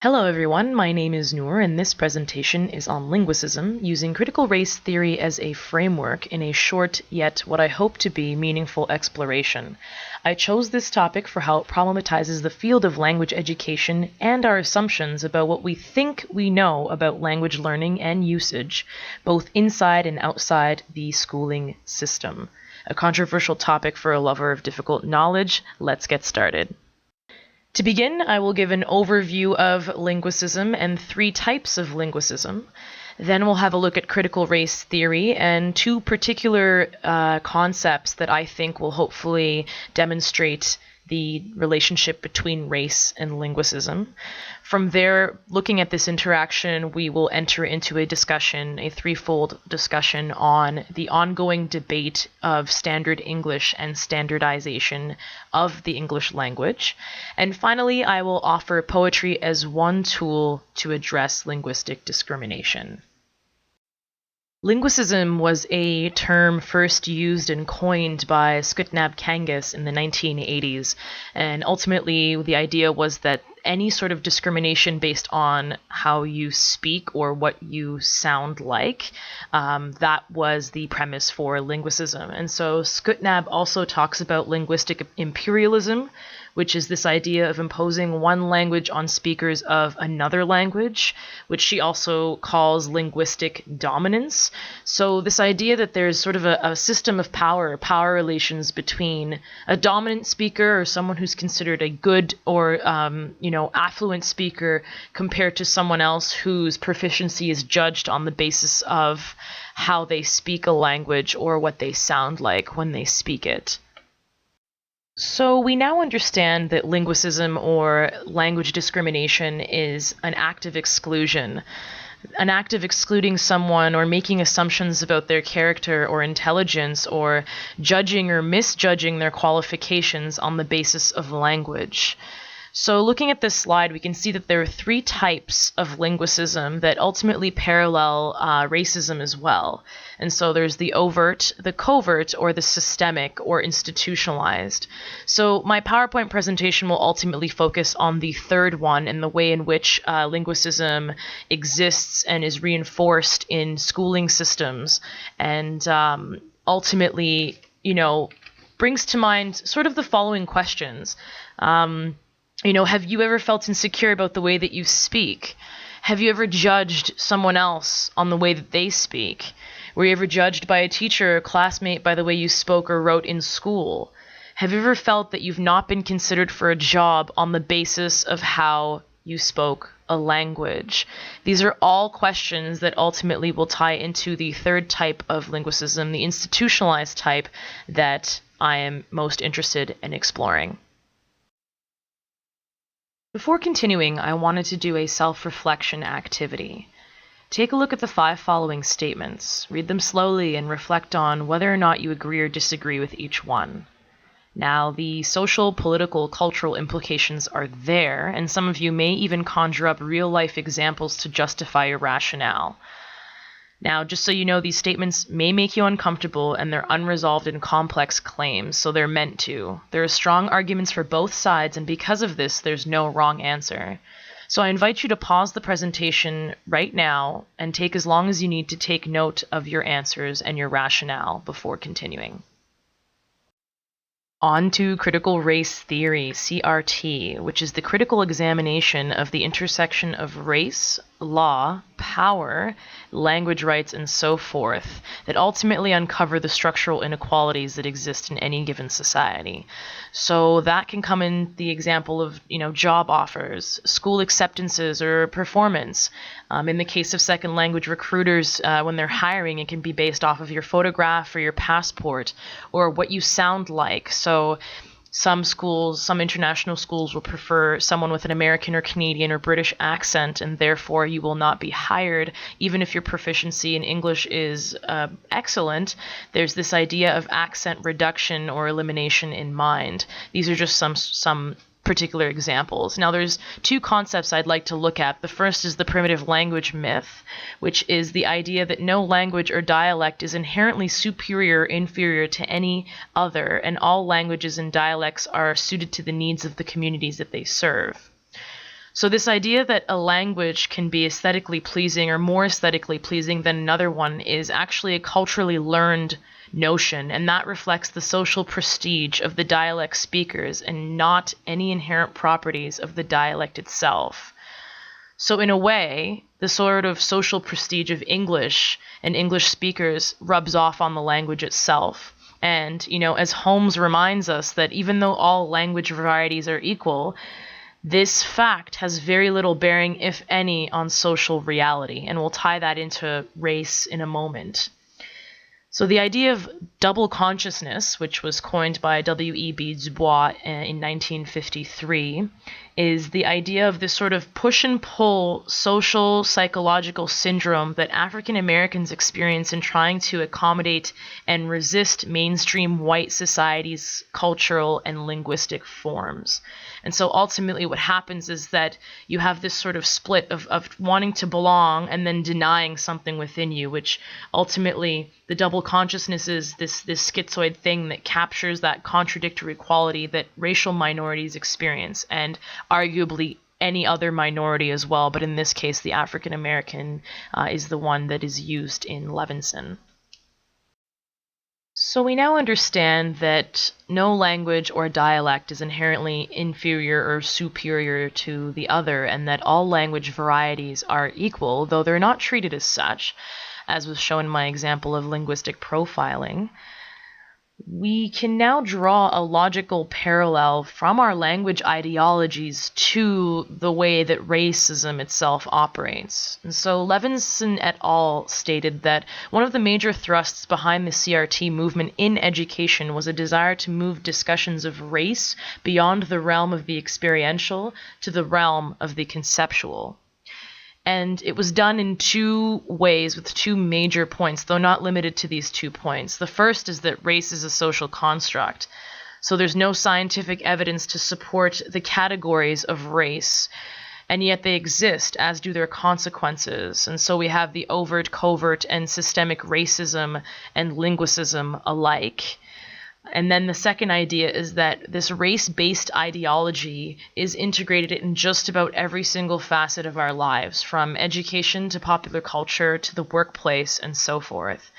Hello everyone, my name is Noor and this presentation is on linguicism, using critical race theory as a framework in a short yet what I hope to be meaningful exploration. I chose this topic for how it problematizes the field of language education and our assumptions about what we think we know about language learning and usage, both inside and outside the schooling system. A controversial topic for a lover of difficult knowledge. Let's get started. To begin, I will give an overview of linguicism and three types of linguicism. Then we'll have a look at critical race theory and two particular concepts that I think will hopefully demonstrate the relationship between race and linguicism. From there, looking at this interaction, we will enter into a discussion, a threefold discussion on the ongoing debate of standard English and standardization of the English language. And finally, I will offer poetry as one tool to address linguistic discrimination. Linguicism was a term first used and coined by Skutnab Kangas in the 1980s, and ultimately the idea was that any sort of discrimination based on how you speak or what you sound like, that was the premise for linguicism. And so Skutnab also talks about linguistic imperialism, which is this idea of imposing one language on speakers of another language, which she also calls linguistic dominance. So this idea that there's sort of a system of power relations between a dominant speaker or someone who's considered a good or affluent speaker compared to someone else whose proficiency is judged on the basis of how they speak a language or what they sound like when they speak it. So we now understand that linguicism or language discrimination is an act of exclusion, an act of excluding someone or making assumptions about their character or intelligence or judging or misjudging their qualifications on the basis of language. So looking at this slide, we can see that there are three types of linguicism that ultimately parallel racism as well. And so there's the overt, the covert, or the systemic or institutionalized. So my PowerPoint presentation will ultimately focus on the third one and the way in which linguicism exists and is reinforced in schooling systems and ultimately, brings to mind sort of the following questions. Have you ever felt insecure about the way that you speak? Have you ever judged someone else on the way that they speak? Were you ever judged by a teacher or classmate by the way you spoke or wrote in school? Have you ever felt that you've not been considered for a job on the basis of how you spoke a language? These are all questions that ultimately will tie into the third type of linguicism, the institutionalized type that I am most interested in exploring. Before continuing, I wanted to do a self-reflection activity. Take a look at the 5 following statements, read them slowly, and reflect on whether or not you agree or disagree with each one. Now, the social, political, cultural implications are there, and some of you may even conjure up real-life examples to justify your rationale. Now, just so you know, these statements may make you uncomfortable and they're unresolved and complex claims, so they're meant to. There are strong arguments for both sides, and because of this, there's no wrong answer. So I invite you to pause the presentation right now and take as long as you need to take note of your answers and your rationale before continuing. On to critical race theory, CRT, which is the critical examination of the intersection of race, law, power, language rights, and so forth, that ultimately uncover the structural inequalities that exist in any given society. So that can come in the example of, job offers, school acceptances, or performance. In the case of second language recruiters, when they're hiring, it can be based off of your photograph or your passport or what you sound like. So some international schools will prefer someone with an American or Canadian or British accent, and therefore you will not be hired, even if your proficiency in English is excellent. There's this idea of accent reduction or elimination in mind. These are just some particular examples. Now, there's two concepts I'd like to look at. The first is the primitive language myth, which is the idea that no language or dialect is inherently superior or inferior to any other, and all languages and dialects are suited to the needs of the communities that they serve. So this idea that a language can be aesthetically pleasing or more aesthetically pleasing than another one is actually a culturally learned notion, and that reflects the social prestige of the dialect speakers and not any inherent properties of the dialect itself. So in a way, the sort of social prestige of English and English speakers rubs off on the language itself. And, as Holmes reminds us that even though all language varieties are equal, this fact has very little bearing, if any, on social reality, and we'll tie that into race in a moment. So the idea of double consciousness, which was coined by W.E.B. Du Bois in 1953, is the idea of this sort of push and pull social psychological syndrome that African Americans experience in trying to accommodate and resist mainstream white society's cultural and linguistic forms. And so ultimately what happens is that you have this sort of split of wanting to belong and then denying something within you, which ultimately the double consciousness is this schizoid thing that captures that contradictory quality that racial minorities experience, and arguably any other minority as well, but in this case the African American is the one that is used in Levinson. So we now understand that no language or dialect is inherently inferior or superior to the other, and that all language varieties are equal, though they're not treated as such, as was shown in my example of linguistic profiling. We can now draw a logical parallel from our language ideologies to the way that racism itself operates. And so Levinson et al. Stated that one of the major thrusts behind the CRT movement in education was a desire to move discussions of race beyond the realm of the experiential to the realm of the conceptual. And it was done in two ways with two major points, though not limited to these 2 points. The first is that race is a social construct. So there's no scientific evidence to support the categories of race, and yet they exist, as do their consequences. And so we have the overt, covert, and systemic racism and linguicism alike. And then the second idea is that this race-based ideology is integrated in just about every single facet of our lives, from education to popular culture to the workplace and so forth.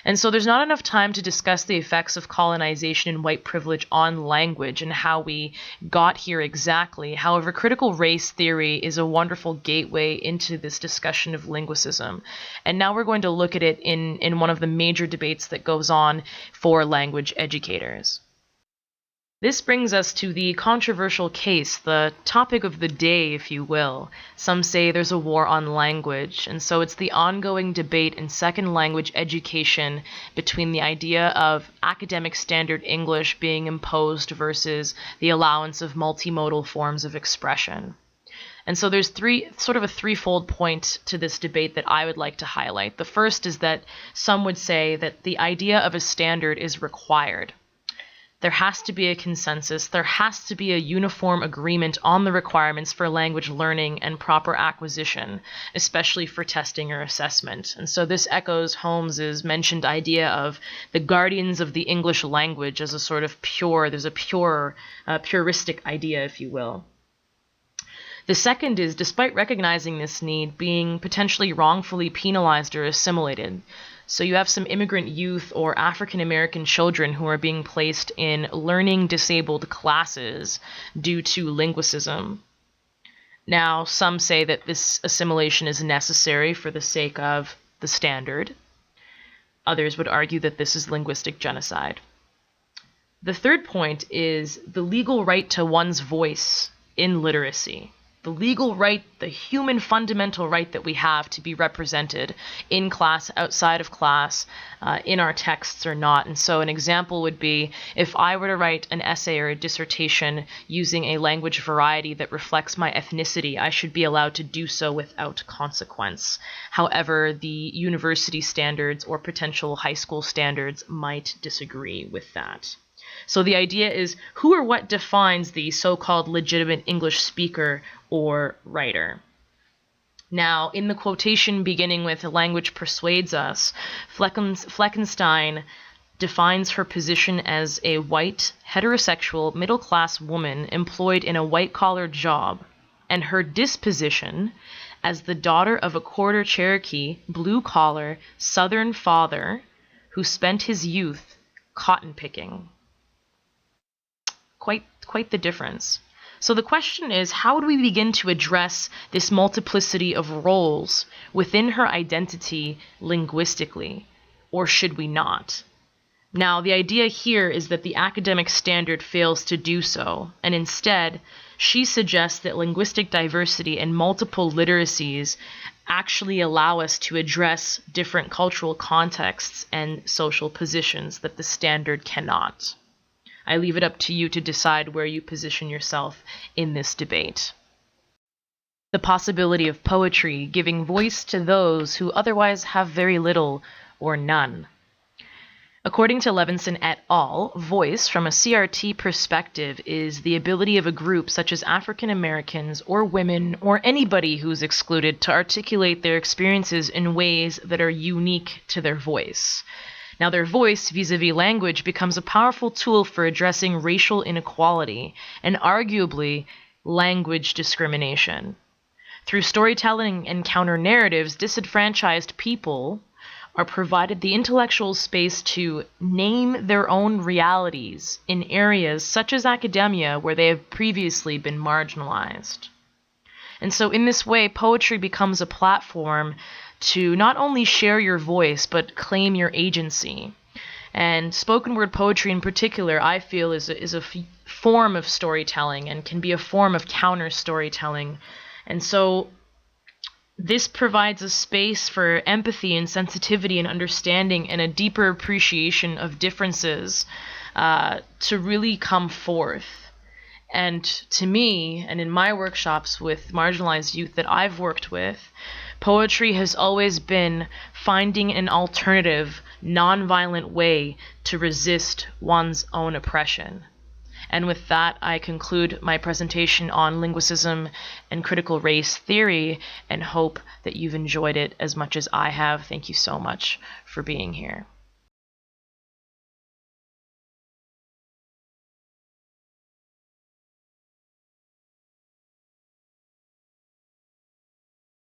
And so there's not enough time to discuss the effects of colonization and white privilege on language and how we got here exactly. However, critical race theory is a wonderful gateway into this discussion of linguicism. And now we're going to look at it in one of the major debates that goes on for language educators. This brings us to the controversial case, the topic of the day, if you will. Some say there's a war on language, and so it's the ongoing debate in second language education between the idea of academic standard English being imposed versus the allowance of multimodal forms of expression. And so there's a threefold point to this debate that I would like to highlight. The first is that some would say that the idea of a standard is required. There has to be a consensus. There has to be a uniform agreement on the requirements for language learning and proper acquisition, especially for testing or assessment. And so this echoes Holmes's mentioned idea of the guardians of the English language as a sort of puristic idea, if you will. The second is, despite recognizing this need, being potentially wrongfully penalized or assimilated. So you have some immigrant youth or African American children who are being placed in learning disabled classes due to linguicism. Now, some say that this assimilation is necessary for the sake of the standard. Others would argue that this is linguistic genocide. The third point is the legal right to one's voice in literacy. The legal right, the human fundamental right that we have to be represented in class, outside of class, in our texts or not. And so an example would be if I were to write an essay or a dissertation using a language variety that reflects my ethnicity, I should be allowed to do so without consequence. However, the university standards or potential high school standards might disagree with that. So the idea is who or what defines the so-called legitimate English speaker or writer. Now, in the quotation beginning with "language persuades us," Fleckenstein defines her position as a white, heterosexual, middle-class woman employed in a white-collar job, and her disposition as the daughter of a quarter Cherokee, blue-collar, Southern father who spent his youth cotton picking. Quite the difference. So the question is, how do we begin to address this multiplicity of roles within her identity linguistically, or should we not? Now, the idea here is that the academic standard fails to do so, and instead, she suggests that linguistic diversity and multiple literacies actually allow us to address different cultural contexts and social positions that the standard cannot. I leave it up to you to decide where you position yourself in this debate. The possibility of poetry giving voice to those who otherwise have very little or none. According to Levinson et al., voice from a CRT perspective is the ability of a group such as African Americans or women or anybody who's excluded to articulate their experiences in ways that are unique to their voice. Now, their voice vis-a-vis language becomes a powerful tool for addressing racial inequality and arguably language discrimination. Through storytelling and counter-narratives, disenfranchised people are provided the intellectual space to name their own realities in areas such as academia where they have previously been marginalized. And so in this way, poetry becomes a platform to not only share your voice, but claim your agency. And spoken word poetry in particular, I feel, is a form of storytelling and can be a form of counter-storytelling. And so this provides a space for empathy and sensitivity and understanding and a deeper appreciation of differences to really come forth. And to me, and in my workshops with marginalized youth that I've worked with, poetry has always been finding an alternative, nonviolent way to resist one's own oppression. And with that, I conclude my presentation on linguicism and critical race theory and hope that you've enjoyed it as much as I have. Thank you so much for being here.